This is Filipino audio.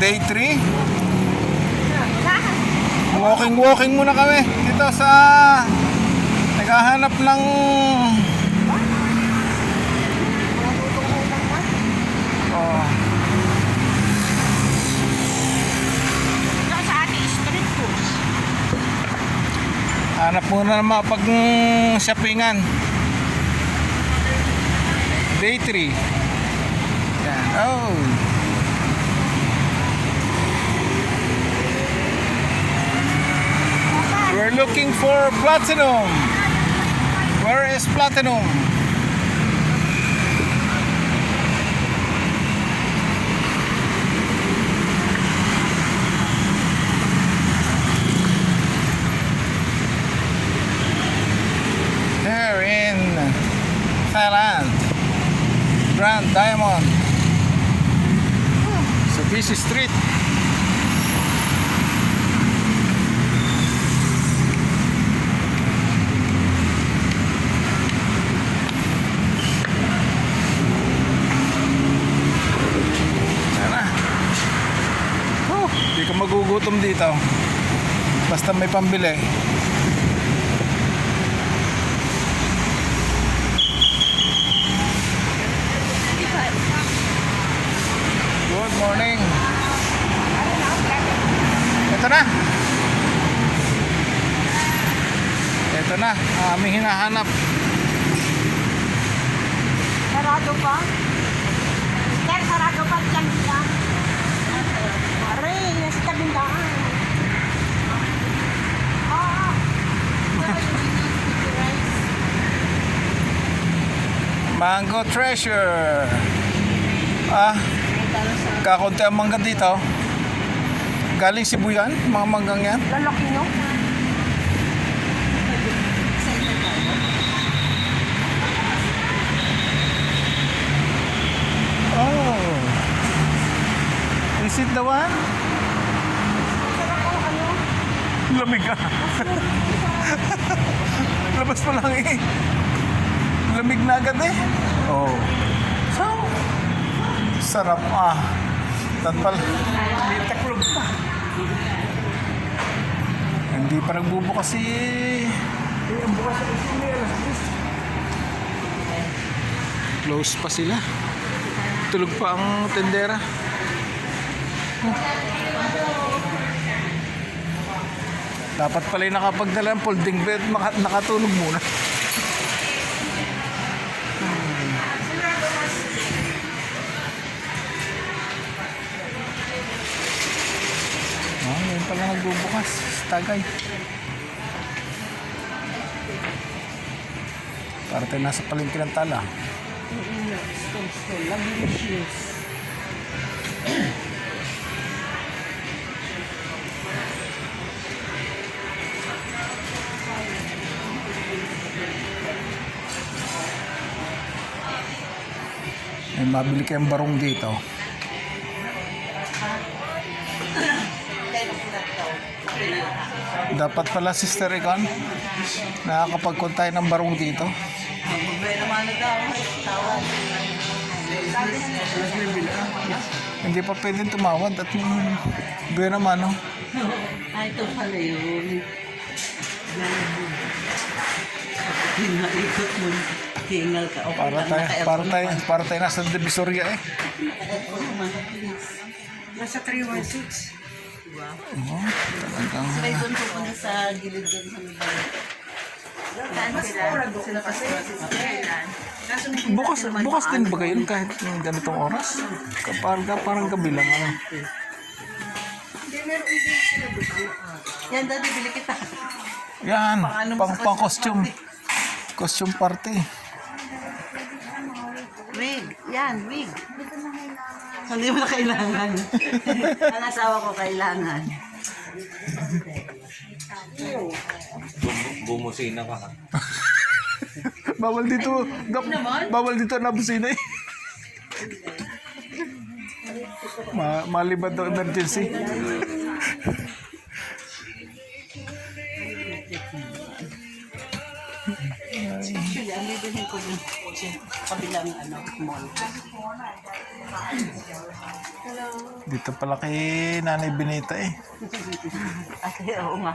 Day 3. Walking muna kami dito sa naghahanap ng hanap muna ng mga pag-shoppingan. Day 3. Yan. Oh. We're looking for Platinum. Where is Platinum? Here in Thailand, Grand Diamond. So busy street. Hindi ka magugutom dito basta may pambili. Good morning. Ito na. Ito na ang aming hinahanap. Sarado pa? Sir, sarado pa dyan nila. Pare, nasa tabing daan. Mango Treasure. Kakunti ang mangga dito. Galing Cebu yan, mga manggang yan. Lalaki no? Oh. Is it the one? Sarap ang ano? Lamig ka. Labas pa lang eh. Lamig na agad eh. Oh. So, sarap Tatpal. May taklog pa. Hindi pa nagbubukas eh. Bukas sa close pa sila. Tulog pa ang tendera. Dapat pala yung nakapagdala ng folding bed, nakatulog muna. Ngayon pala nagbubukas. Tagay. Para tayo nasa palengke ng Tala. May mabili kayong barong dito. Dapat pala Sister Icon nakakapagkuntay ng barong dito. Hindi pa pwedeng tumawad at buwan naman no? Ito pala yun. Hinaikot mo. Tingal ka. Para tayo nasa Divisoria eh. Nasa 316. Talagang Sabay doon pupunta sa gilid doon sa mga. Sila kasi. bukas din ba kayo kahit ng ganitong oras? Parang gabi lang Yan, dati bili kita. Yan, pang costume. Costume party. Wig. Yan, wig. Hindi mo na kailangan. Ang asawa ko kailangan. Bumusina ka. Bawal dito na busina eh. Maliban daw emergency. Actually, ang bibilhin ko din sa kabilang mall. Dito pala kay Nanay Benita eh. Ate, oo nga.